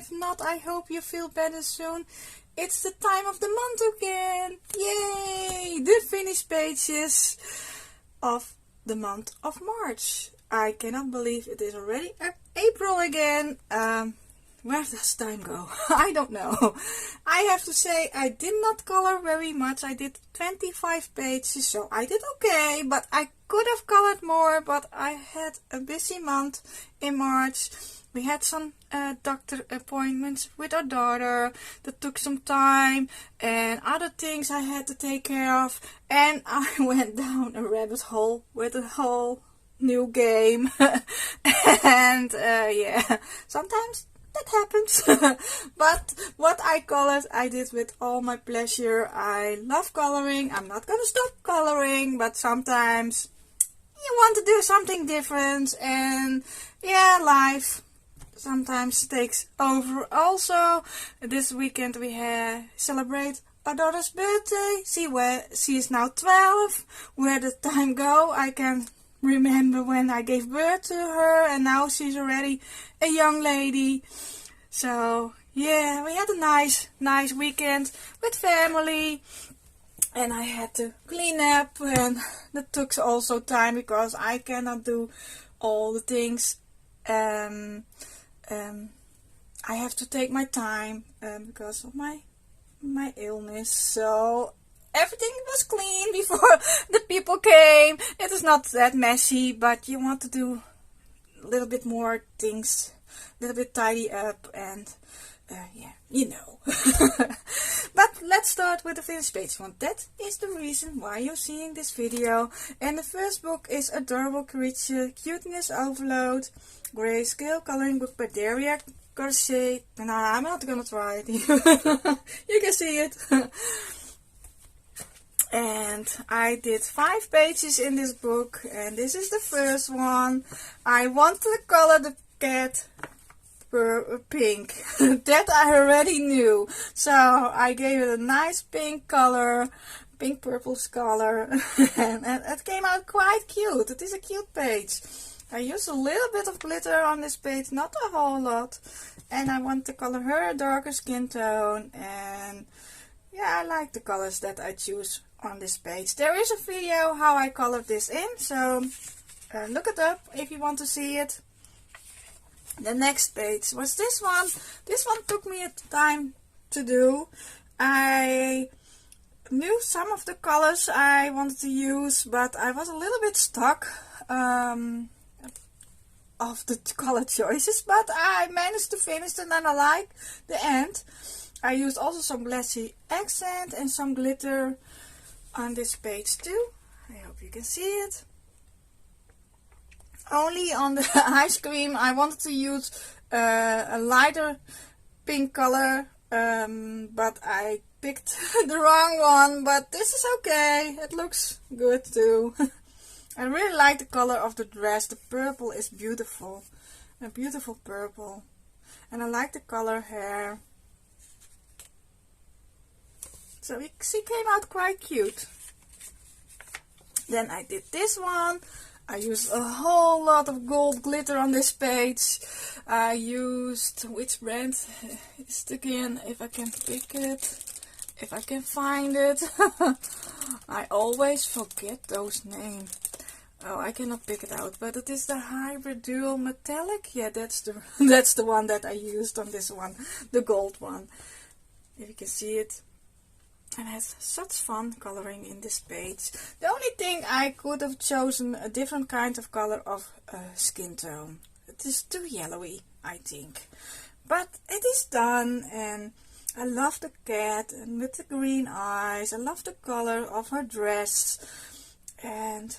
If not, I hope you feel better soon. It's the time of the month again. Yay! The finished pages of the month of March. I cannot believe it is already April again. Where does time go? I don't know. I have to say I did not color very much. I did 25 pages, so I did okay, but I could have colored more, but I had a busy month in March. We had some doctor appointments with our daughter that took some time, and other things I had to take care of, and I went down a rabbit hole with a whole new game. And yeah, sometimes that happens. But what I colored, I did with all my pleasure. I love coloring. I'm not gonna stop coloring, but sometimes you want to do something different, and yeah, life sometimes takes over. Also, this weekend we celebrate our daughter's birthday. She is now 12. Where did time go? I can remember when I gave birth to her, and now she's already a young lady. So yeah, we had a nice weekend with family, and I had to clean up, and that took also time because I cannot do all the things. I have to take my time because of my illness. So everything was clean before the people came. It is not that messy, but you want to do a little bit more things, a little bit tidy up, and yeah, you know. But let's start with the finished page one. That is the reason why you're seeing this video. And the first book is Adorable Creature, Cuteness Overload, Grayscale Coloring Book by Daria Garcia. And I'm not gonna try it. You can see it. And I did 5 pages in this book, and this is the first one. I wanted to color the cat pink. That I already knew, so I gave it a nice pink color, pink purple color. And it came out quite cute. It is a cute page. I used a little bit of glitter on this page, not a whole lot, and I want to color her a darker skin tone. And yeah, I like the colors that I choose on this page. There is a video how I colored this in, so look it up if you want to see it. The next page was this one. This one took me a time to do. I knew some of the colors I wanted to use, but I was a little bit stuck of the color choices, but I managed to finish it, and I like the end. I used also some glassy accent and some glitter on this page too. I hope you can see it. Only on the ice cream I wanted to use a lighter pink color, but I picked the wrong one, but this is okay. It looks good too. I really like the color of the dress. The purple is beautiful. A beautiful purple. And I like the color hair. So she came out quite cute. Then I did this one. I used a whole lot of gold glitter on this page. I used, which brand is it again? If I can pick it, if I can find it. I always forget those names. Oh, I cannot pick it out, but it is the Hybrid Dual Metallic. Yeah, that's the one that I used on this one, the gold one. If you can see it. And I had such fun coloring in this page. The only thing I could have chosen a different kind of color of skin tone. It is too yellowy, I think. But it is done, and I love the cat and with the green eyes. I love the color of her dress. And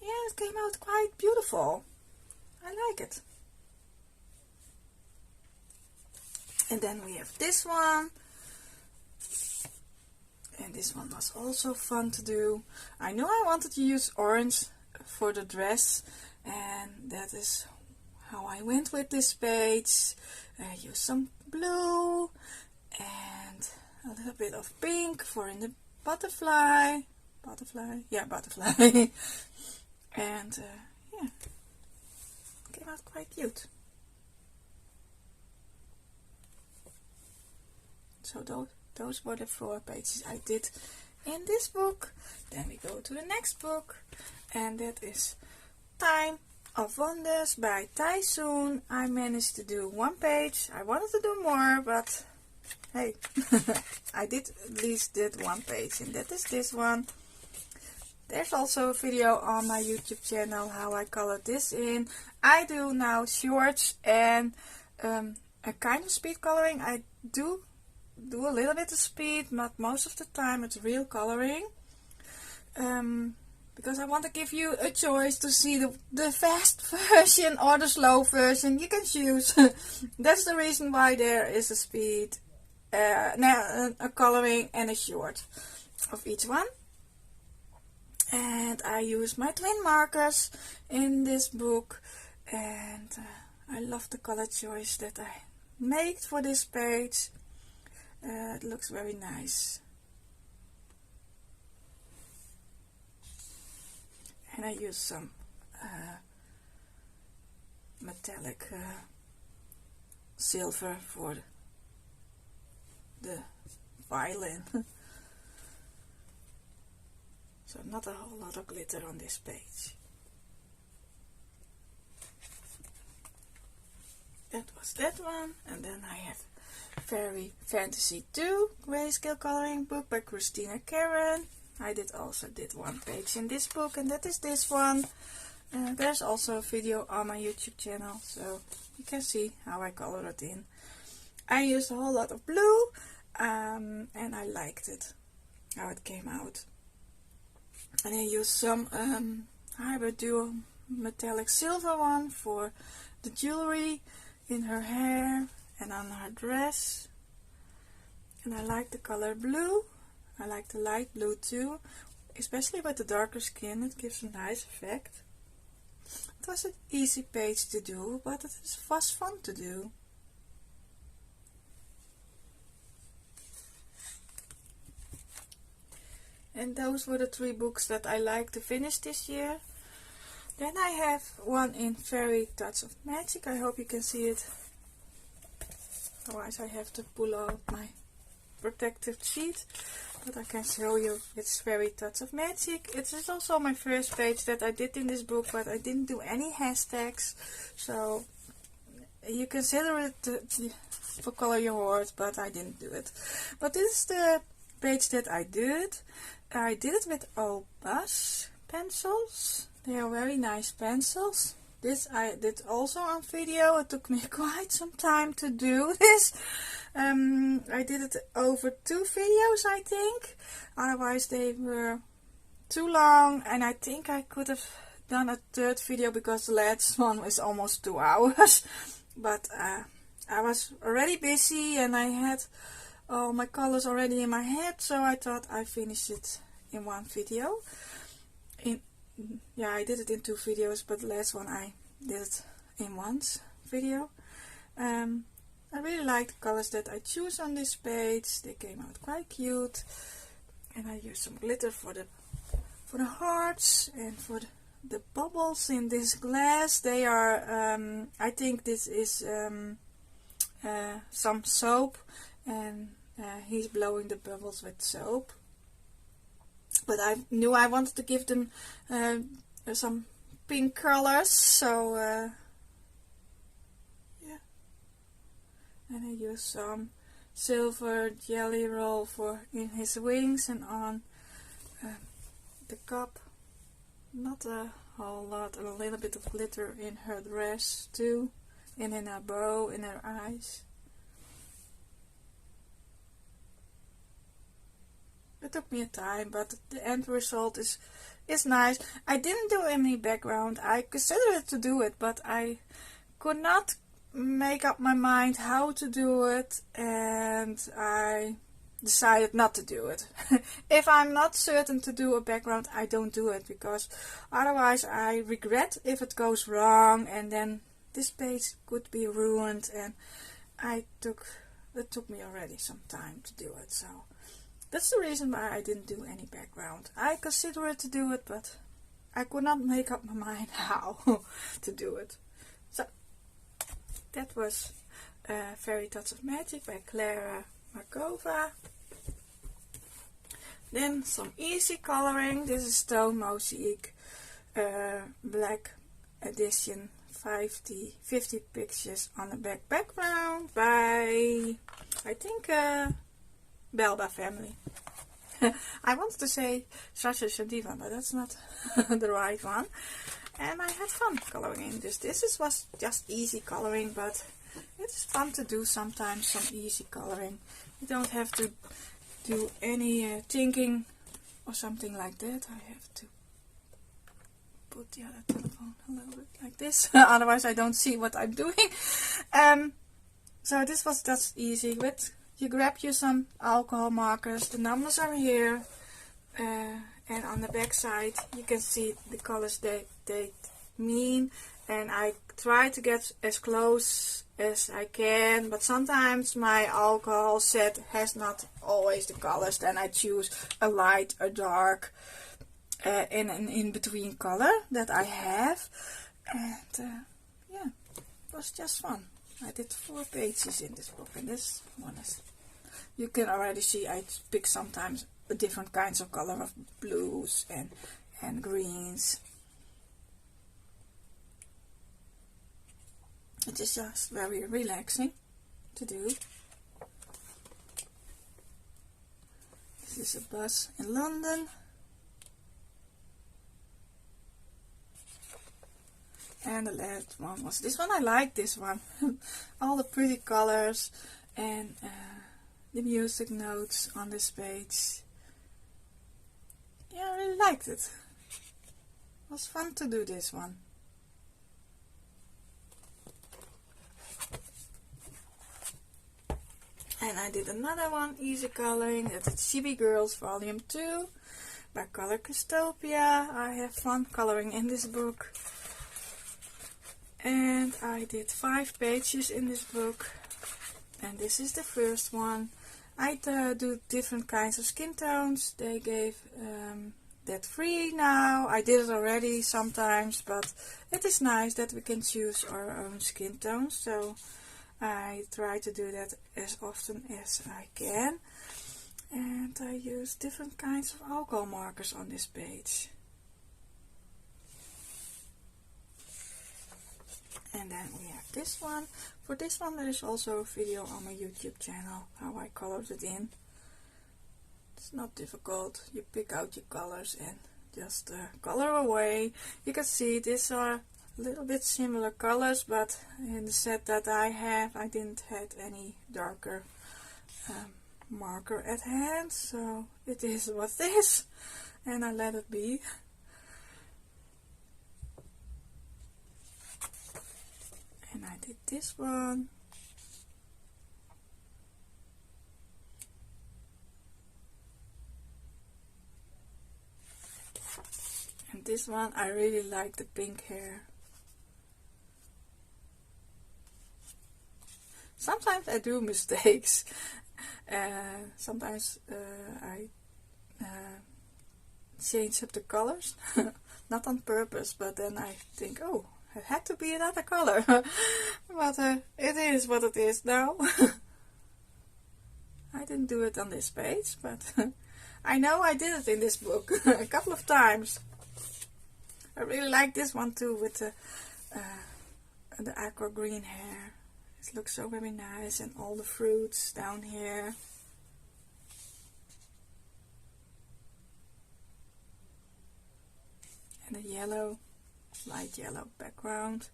yeah, it came out quite beautiful. I like it. And then we have this one. And this one was also fun to do. I knew I wanted to use orange for the dress, and that is how I went with this page. I used some blue and a little bit of pink for in the butterfly. Yeah, butterfly. And yeah, came out quite cute. So those were the 4 pages I did in this book. Then we go to the next book, and that is Time of Wonders by Tysoon. I managed to do 1 page. I wanted to do more, but hey, I did at least did 1 page, and that is this one. There's also a video on my YouTube channel how I color this in. I do now shorts and a kind of speed coloring. I do a little bit of speed, but most of the time it's real coloring. Because I want to give you a choice to see the fast version or the slow version. You can choose. That's the reason why there is a speed, a coloring and a short of each one. And I use my twin markers in this book, and I love the color choice that I made for this page. It looks very nice. And I use some metallic silver for the violin. So not a whole lot of glitter on this page. That was that one. And then I have Fairy Fantasy 2 Grayscale Coloring Book by Christina Karen. I also did 1 page in this book, and that is this one. There's also a video on my YouTube channel, so you can see how I color it in. I used a whole lot of blue, and I liked it, how it came out. And I used some hybrid dual metallic silver one for the jewelry in her hair and on her dress. And I like the color blue. I like the light blue too, especially with the darker skin. It gives a nice effect. It was an easy page to do, but it was fun to do. And those were the 3 books that I like to finish this year. Then I have one in Fairy Touch of Magic. I hope you can see it. Otherwise I have to pull out my protective sheet. But I can show you. It's Fairy Touch of Magic. It is also my first page that I did in this book, but I didn't do any hashtags. So you consider it for Color Your Heart, but I didn't do it. But this is the page that I did. I did it with Opus pencils. They are very nice pencils. This I did also on video. It took me quite some time to do this. I did it over 2 videos, I think. Otherwise they were too long, and I think I could have done a 3rd video because the last one was almost 2 hours. But I was already busy and I had all my colors already in my head, so I thought I finished it in 1 video. Yeah, I did it in 2 videos, but the last one I did it in 1 video. I really like the colors that I choose on this page. They came out quite cute. And I used some glitter for the hearts and for the bubbles in this glass. They are, I think this is some soap, and he's blowing the bubbles with soap. But I knew I wanted to give them some pink colors, so yeah. And I used some silver jelly roll in his wings and on the cup. Not a whole lot, and a little bit of glitter in her dress too, and in her bow, in her eyes. It took me a time, but the end result is nice. I didn't do any background. I considered to do it, but I could not make up my mind how to do it, and I decided not to do it. If I'm not certain to do a background, I don't do it, because otherwise I regret if it goes wrong, and then this page could be ruined, and it took me already some time to do it, so that's the reason why I didn't do any background. I considered to do it, but I could not make up my mind how to do it. So that was Fairy Touch of Magic by Clara Markova. Then some easy coloring. This is Stone Mosaic Black Edition 50 pictures on a black background by, I think, Belba family. I wanted to say Sasha Shadiva, but that's not the right one. And I had fun coloring in this. Was just easy coloring, but it's fun to do sometimes some easy coloring. You don't have to do any thinking or something like that. I have to put the other telephone a little bit like this, otherwise I don't see what I'm doing. So this was just easy. With you grab you some alcohol markers. The numbers are here, and on the back side you can see the colors they mean. And I try to get as close as I can, but sometimes my alcohol set has not always the colors. Then I choose a light, a dark, and an in-between color that I have. And yeah, it was just fun. I did 4 pages in this book, and this one is, you can already see I pick sometimes different kinds of color of blues and greens. It is just very relaxing to do. This is a bus in London. And the last one was this one. I like this one. All the pretty colors and the music notes on this page. Yeah, I really liked it. It was fun to do this one. And I did another one, easy coloring. That's Chibi Girls Volume 2 by Color Crystopia. I have fun coloring in this book. And I did 5 pages in this book. And this is the first one. I do different kinds of skin tones. They gave that free now. I did it already sometimes, but it is nice that we can choose our own skin tones. So I try to do that as often as I can. And I use different kinds of alcohol markers on this page. And then we have this one. For this one there is also a video on my YouTube channel, how I colored it in. It's not difficult. You pick out your colors and just color away. You can see these are a little bit similar colors, but in the set that I have, I didn't have any darker marker at hand, so it is what it is, and I let it be. And I did this one. And this one, I really like the pink hair. Sometimes I do mistakes. Sometimes I change up the colors. Not on purpose, but then I think, oh, it had to be another color. But it is what it is now. I didn't do it on this page, but I know I did it in this book a couple of times. I really like this one too, with the aqua green hair. It looks so very nice, and all the fruits down here. And the yellow, light yellow background.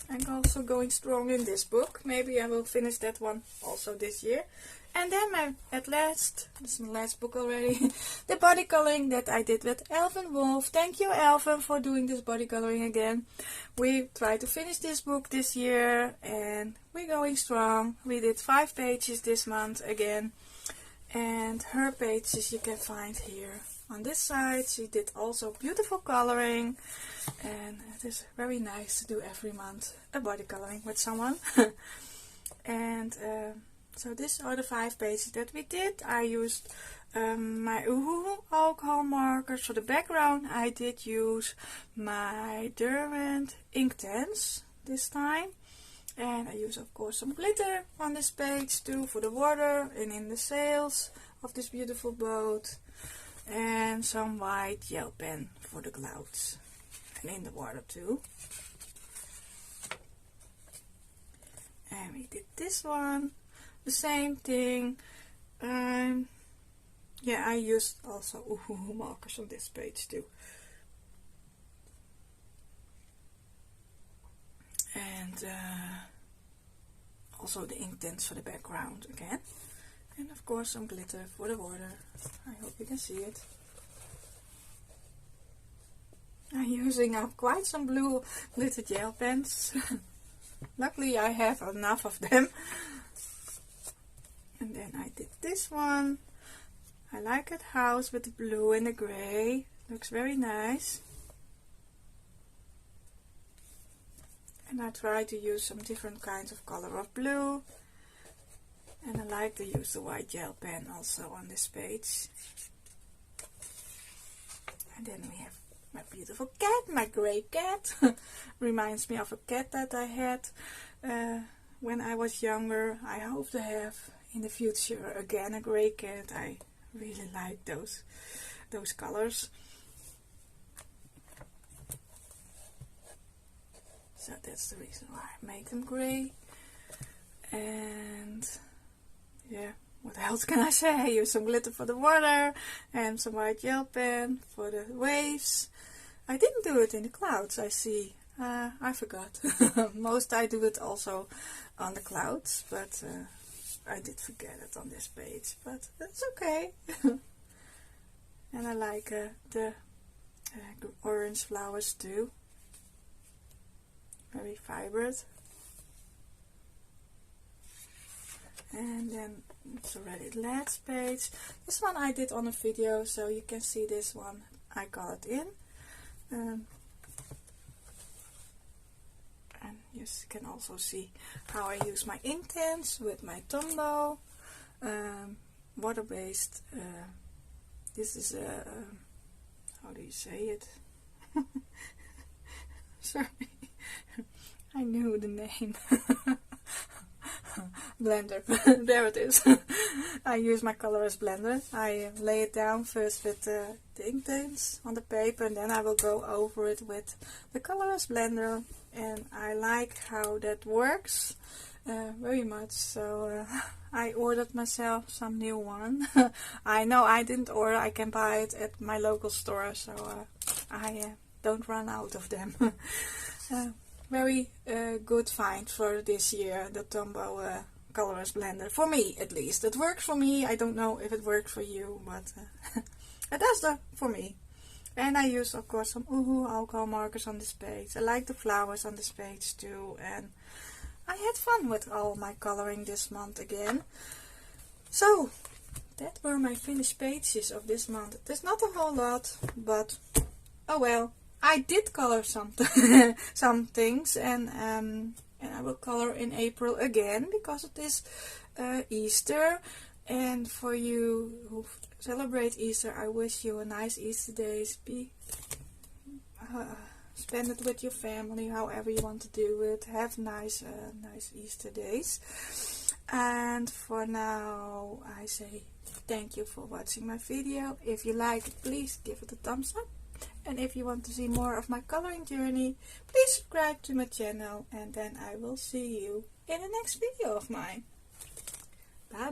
I'm also going strong in this book. Maybe I will finish that one also this year. And then at last, this is my last book already, the body coloring that I did with Elven Wolf. Thank you, Elven, for doing this body coloring again. We tried to finish this book this year, and we're going strong. We did 5 pages this month again, and her pages you can find here. On this side, she did also beautiful coloring, and it is very nice to do every month a body coloring with someone. And So these are the 5 pages that we did. I used my Uhu alcohol markers. For the background I did use my Derwent Inktense this time. And I use of course some glitter on this page too for the water and in the sails of this beautiful boat. And some white gel pen for the clouds and in the water too. And we did this one, the same thing. Yeah, I used also Uhu markers on this page too. And also the Inktense for the background again. And of course some glitter for the water. I hope you can see it. I'm using up quite some blue glitter gel pens. Luckily I have enough of them. And then I did this one. I like it house with the blue and the grey. Looks very nice. And I try to use some different kinds of color of blue. And I like to use the white gel pen also on this page. And then we have my beautiful cat, my grey cat. Reminds me of a cat that I had when I was younger. I hope to have in the future again a grey cat. I really like those colors. So that's the reason why I make them grey. And yeah, what else can I say? I use some glitter for the water and some white gel pen for the waves. I didn't do it in the clouds, I see. I forgot. Most I do it also on the clouds, but I did forget it on this page, but it's okay. And I like the orange flowers too. Very vibrant. And then it's already the last page. This one I did on a video, so you can see this one I colored in. And you can also see how I use my Inktense with my Tombow water-based. This is a, how do you say it? Sorry, I knew the name. Blender. There it is. I use my colorless blender. I lay it down first with the Inktense on the paper, and then I will go over it with the colorless blender. And I like how that works very much. So I ordered myself some new one. I know I didn't order. I can buy it at my local store, so I don't run out of them. Very good find for this year, the Tombow colorless blender. For me, at least. It works for me. I don't know if it works for you, but it does for me. And I use, of course, some Uhu alcohol markers on this page. I like the flowers on this page too. And I had fun with all my coloring this month again. So, that were my finished pages of this month. There's not a whole lot, but oh well. I did color some things, and I will color in April again because it is Easter. And for you who celebrate Easter, I wish you a nice Easter days. Spend it with your family, however you want to do it. Have nice Easter days. And for now, I say thank you for watching my video. If you like it, please give it a thumbs up. And if you want to see more of my coloring journey, please subscribe to my channel, and then I will see you in the next video of mine. Bye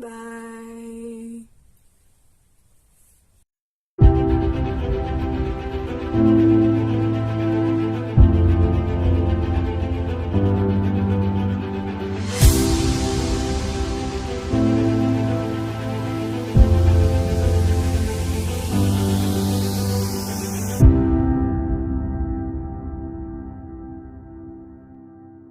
bye.